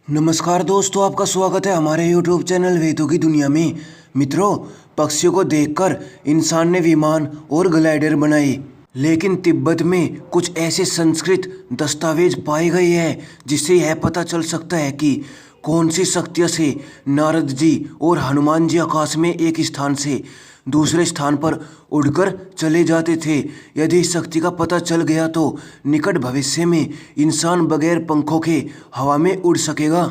नमस्कार दोस्तों, आपका स्वागत है हमारे YouTube चैनल वेदों की दुनिया में। मित्रों, पक्षियों को देखकर इंसान ने विमान और ग्लाइडर बनाए, लेकिन तिब्बत में कुछ ऐसे संस्कृत दस्तावेज पाए गए हैं जिससे यह पता चल सकता है कि कौन सी शक्तियों से नारद जी और हनुमान जी आकाश में एक स्थान से दूसरे स्थान पर उड़कर चले जाते थे। यदि इस शक्ति का पता चल गया तो निकट भविष्य में इंसान बगैर पंखों के हवा में उड़ सकेगा।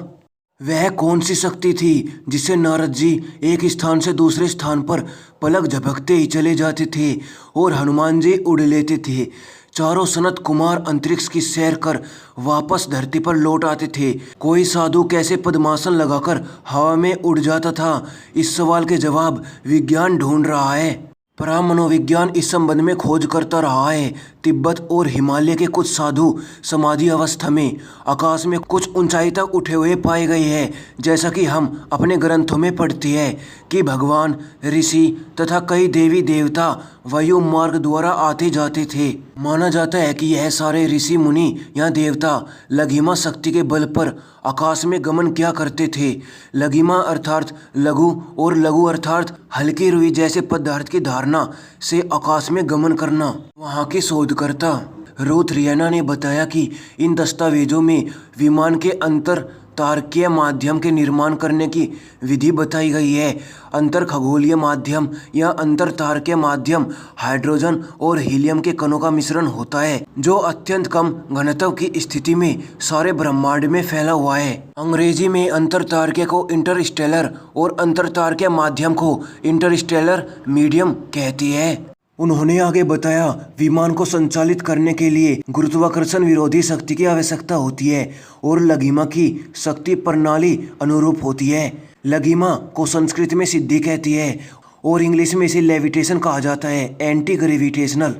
वह कौन सी शक्ति थी जिससे नारद जी एक स्थान से दूसरे स्थान पर पलक झपकते ही चले जाते थे और हनुमान जी उड़ लेते थे। चारों सनत कुमार अंतरिक्ष की सैर कर वापस धरती पर लौट आते थे। कोई साधु कैसे पद्मासन लगाकर हवा में उड़ जाता था? इस सवाल के जवाब विज्ञान ढूंढ रहा है। परामनोविज्ञान इस संबंध में खोज करता रहा है। तिब्बत और हिमालय के कुछ साधु समाधि अवस्था में आकाश में कुछ ऊंचाई तक उठे हुए पाए गए हैं। जैसा कि हम अपने ग्रंथों में पढ़ते हैं कि भगवान, ऋषि तथा कई देवी देवता वायु मार्ग द्वारा आते जाते थे। माना जाता है कि यह सारे ऋषि मुनि या देवता लघिमा शक्ति के बल पर आकाश में गमन किया करते थे। लघिमा अर्थात लघु और लघु अर्थात हल्की रुई जैसे पदार्थ की धारणा से आकाश में गमन करना। वहाँ के शोधकर्ता रूथ रियाना ने बताया कि इन दस्तावेजों में विमान के अंतर तारकीय माध्यम के निर्माण करने की विधि बताई गई है। अंतर खगोलीय माध्यम या अंतर तारकीय माध्यम हाइड्रोजन और हीलियम के कणों का मिश्रण होता है जो अत्यंत कम घनत्व की स्थिति में सारे ब्रह्मांड में फैला हुआ है। अंग्रेजी में अंतर तारकीय को इंटरस्टेलर और अंतर तारकीय माध्यम को इंटरस्टेलर मीडियम कहती है। उन्होंने आगे बताया, विमान को संचालित करने के लिए गुरुत्वाकर्षण विरोधी शक्ति की आवश्यकता होती है और लघिमा की शक्ति प्रणाली अनुरूप होती है। लघिमा को संस्कृत में सिद्धि कहती है और इंग्लिश में इसे लेविटेशन कहा जाता है, एंटी ग्रेविटेशनल।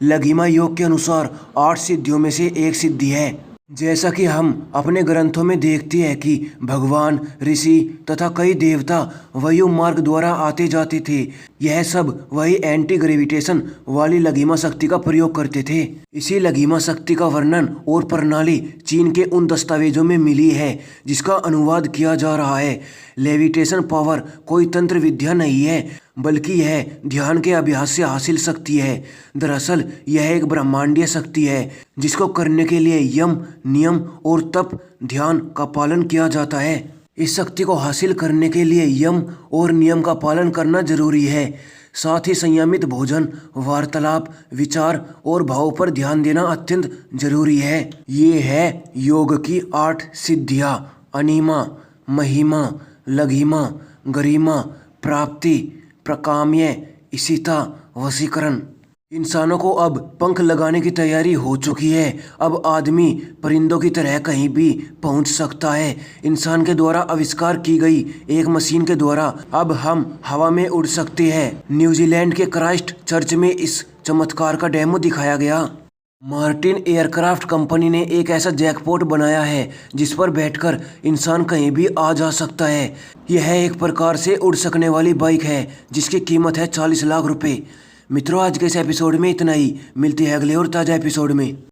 लघिमा योग के अनुसार 8 सिद्धियों में से एक सिद्धि है। जैसा कि हम अपने ग्रंथों में देखते हैं कि भगवान, ऋषि तथा कई देवता वायु मार्ग द्वारा आते जाते थे। यह सब वही एंटी ग्रेविटेशन वाली लघिमा शक्ति का प्रयोग करते थे। इसी लघिमा शक्ति का वर्णन और प्रणाली चीन के उन दस्तावेजों में मिली है जिसका अनुवाद किया जा रहा है। लेविटेशन पावर कोई तंत्र विद्या नहीं है, बल्कि यह ध्यान के अभ्यास से हासिल शक्ति है। दरअसल यह एक ब्रह्मांडीय शक्ति है जिसको करने के लिए यम, नियम और तप, ध्यान का पालन किया जाता है। इस शक्ति को हासिल करने के लिए यम और नियम का पालन करना जरूरी है। साथ ही संयमित भोजन, वार्तालाप, विचार और भाव पर ध्यान देना अत्यंत जरूरी है। ये है योग की 8 सिद्धियाँ: अनिमा, महिमा, लघिमा, गरिमा, प्राप्ति, प्रकाम्य, इशिता, वशीकरण। इंसानों को अब पंख लगाने की तैयारी हो चुकी है। अब आदमी परिंदों की तरह कहीं भी पहुंच सकता है। इंसान के द्वारा आविष्कार की गई एक मशीन के द्वारा अब हम हवा में उड़ सकते हैं। न्यूजीलैंड के क्राइस्ट चर्च में इस चमत्कार का डेमो दिखाया गया। मार्टिन एयरक्राफ्ट कंपनी ने एक ऐसा जैकपॉट बनाया है जिस पर बैठकर इंसान कहीं भी आ जा सकता है। यह एक प्रकार से उड़ सकने वाली बाइक है जिसकी कीमत है 40 लाख रुपए। मित्रों, आज के इस एपिसोड में इतना ही। मिलती है अगले और ताज़ा एपिसोड में।